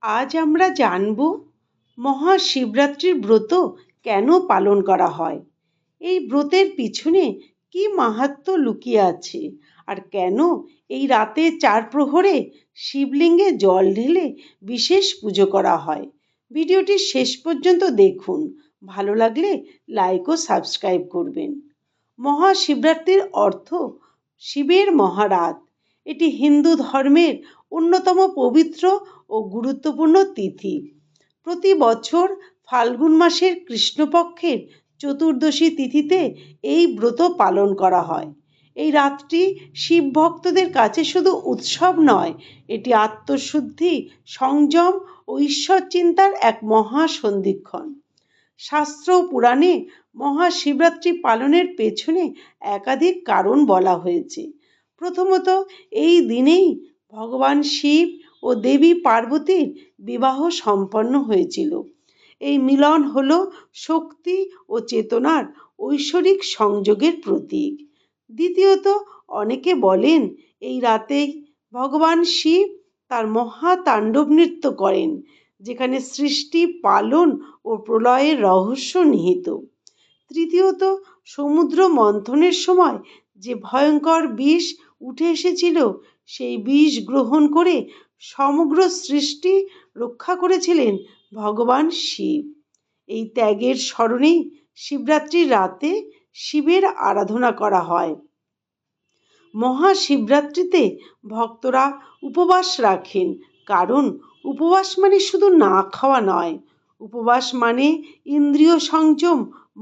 আজ আমরা জানব মহাশিবরাত্রির ব্রত কেন পালন করা হয়, এই ব্রতের পিছনে কি মাহাত্ম্য লুকিয়ে আছে, আর কেন এই রাতে 4 প্রহরে শিবলিঙ্গে জল ঢেলে বিশেষ পুজো করা হয়। ভিডিওটি শেষ পর্যন্ত দেখুন, ভালো লাগলে লাইক ও সাবস্ক্রাইব করবেন। মহাশিবরাত্রির অর্থ শিবের মহারাত। এটি হিন্দু ধর্মের অন্যতম পবিত্র ও গুরুত্বপূর্ণ তিথি। প্রতি বছর ফাল্গুন মাসের কৃষ্ণপক্ষের চতুর্দশী তিথিতে এই ব্রত পালন করা হয়। এই রাতটি শিব ভক্তদের কাছে শুধু উৎসব নয়, এটি আত্মশুদ্ধি, সংযম ও ঈশ্বর চিন্তার এক মহা সন্ধিক্ষণ। শাস্ত্র ও পুরাণে মহাশিবরাত্রি পালনের পেছনে একাধিক কারণ বলা হয়েছে। প্রথমত, এই দিনেই ভগবান শিব ও দেবী পার্বতীর বিবাহ সম্পন্ন হয়েছিল। এই মিলন হলো শক্তি ও চেতনার ঐশ্বরিক সংযোগের প্রতীক। দ্বিতীয়ত, অনেকে বলেন এই রাতেই ভগবান শিব তার মহাতাণ্ডব নৃত্য করেন, যেখানে সৃষ্টি, পালন ও প্রলয়ের রহস্য নিহিত। তৃতীয়ত, সমুদ্র মন্থনের সময় যে ভয়ঙ্কর বিষ উঠে এসেছিল, সেই বিষ গ্রহণ করে সমগ্র সৃষ্টি রক্ষা করেছিলেন ভগবান শিব। এই ত্যাগের স্মরণেই শিবরাত্রির রাতে শিবের আরাধনা করা হয়। মহাশিবরাত্রিতে ভক্তরা উপবাস রাখেন, কারণ উপবাস মানে শুধু না খাওয়া নয়। উপবাস মানে ইন্দ্রিয় সংযম,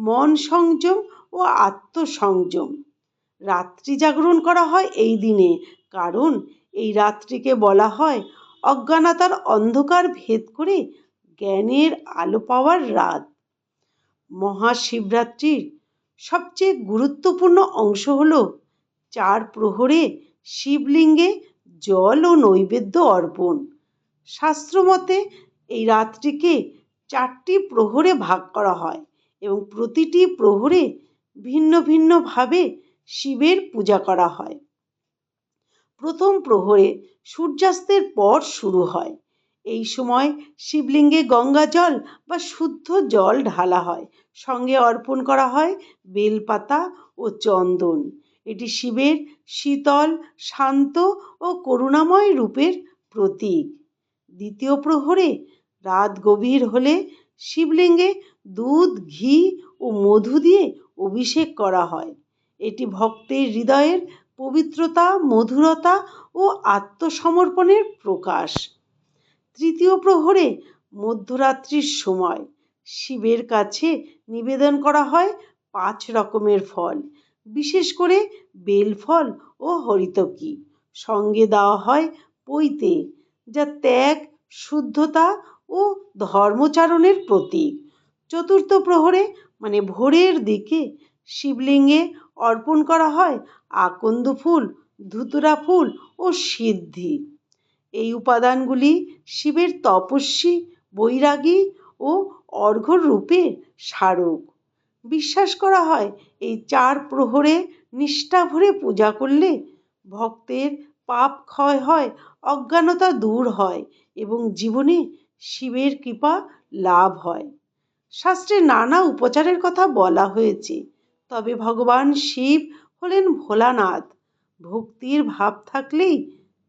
মন সংযম ও আত্মসংযম। রাত্রি জাগরণ করা হয় এই দিনে, কারণ এই রাত্রিকে বলা হয় অজ্ঞানতার অন্ধকার ভেদ করে জ্ঞানের আলো পাওয়ার রাত। মহাশিবরাত্রির সবচেয়ে গুরুত্বপূর্ণ অংশ হলো 4 প্রহরে শিবলিঙ্গে জল ও নৈবেদ্য অর্পণ। শাস্ত্রমতে এই রাত্রিকে 4টি প্রহরে ভাগ করা হয় এবং প্রতিটি প্রহরে ভিন্ন ভিন্নভাবে শিবের পূজা করা হয়। প্রথম প্রহরে সূর্যাস্তের পর শুরু হয়। এই সময় শিবলিঙ্গে গঙ্গা জল বা শুদ্ধ জল ঢালা হয়, সঙ্গে অর্পণ করা হয় বেলপাতা ও চন্দন। এটি শিবের শীতল, শান্ত ও করুণাময় রূপের প্রতীক। দ্বিতীয় প্রহরে রাত গভীর হলে শিবলিঙ্গে দুধ, ঘি ও মধু দিয়ে অভিষেক করা হয়। এটি ভক্তের হৃদয়ের পবিত্রতা, মধুরতা ও আত্মসমর্পণের প্রকাশ। তৃতীয় প্রহরে মধ্যরাত্রির সময় শিবের কাছে নিবেদন করা হয় 5 রকমের ফল, বিশেষ করে বেলফল ও হরিতকি। সঙ্গে দেওয়া হয় পৈতে, যা ত্যাগ, শুদ্ধতা ও ধর্মচারণের প্রতীক। চতুর্থ প্রহরে মানে ভোরের দিকে শিবলিঙ্গে অর্পণ করা হয় আকন্দ ফুল, ধুতুরা ফুল ও সিদ্ধি। এই উপাদানগুলি শিবের তপস্বী, বৈরাগী ও অর্ঘ্যর রূপে স্মারক। বিশ্বাস করা হয় এই 4 প্রহরে নিষ্ঠা ভরে পূজা করলে ভক্তের পাপ ক্ষয় হয়, অজ্ঞানতা দূর হয় এবং জীবনে শিবের কৃপা লাভ হয়। শাস্ত্রে নানা উপচারের কথা বলা হয়েছে, তবে ভগবান শিব হলেন ভোলানাথ। ভক্তির ভাব থাকলেই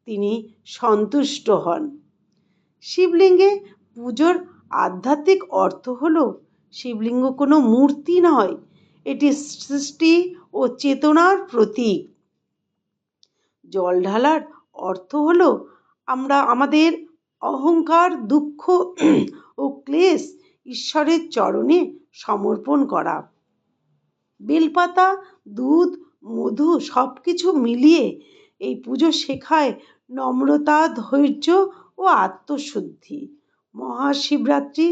তিনি সন্তুষ্ট হন। শিবলিঙ্গে পুজোর আধ্যাত্মিক অর্থ হলো শিবলিঙ্গ কোনো মূর্তি নয়, এটি সৃষ্টি ও চেতনার প্রতীক। জল ঢালার অর্থ হলো আমরা আমাদের অহংকার, দুঃখ ও ক্লেশ ঈশ্বরের চরণে সমর্পণ করা। বেলপাতা, দুধ, মধু সবকিছু মিলিয়ে এই পুজো শেখায় নম্রতা, ধৈর্য ও আত্মশুদ্ধি। মহাশিবরাত্রি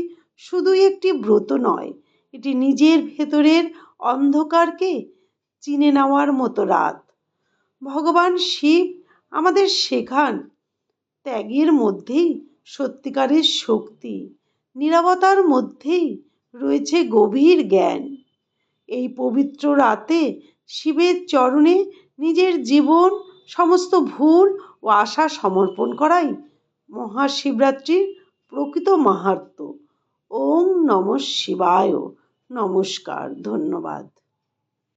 শুধুই একটি ব্রত নয়, এটি নিজের ভেতরের অন্ধকারকে চিনে নেওয়ার মতো রাত। ভগবান শিব আমাদের শেখান ত্যাগের মধ্যেই সত্যিকারের শক্তি, নীরবতার মধ্যেই রয়েছে গভীর জ্ঞান। এই পবিত্র রাতে শিবের চরণে নিজের জীবন, সমস্ত ভুল ও আশা সমর্পণ করাই মহাশিবরাত্রির প্রকৃত মাহাত্ম্য। ওম নমঃ শিবায়। নমস্কার, ধন্যবাদ।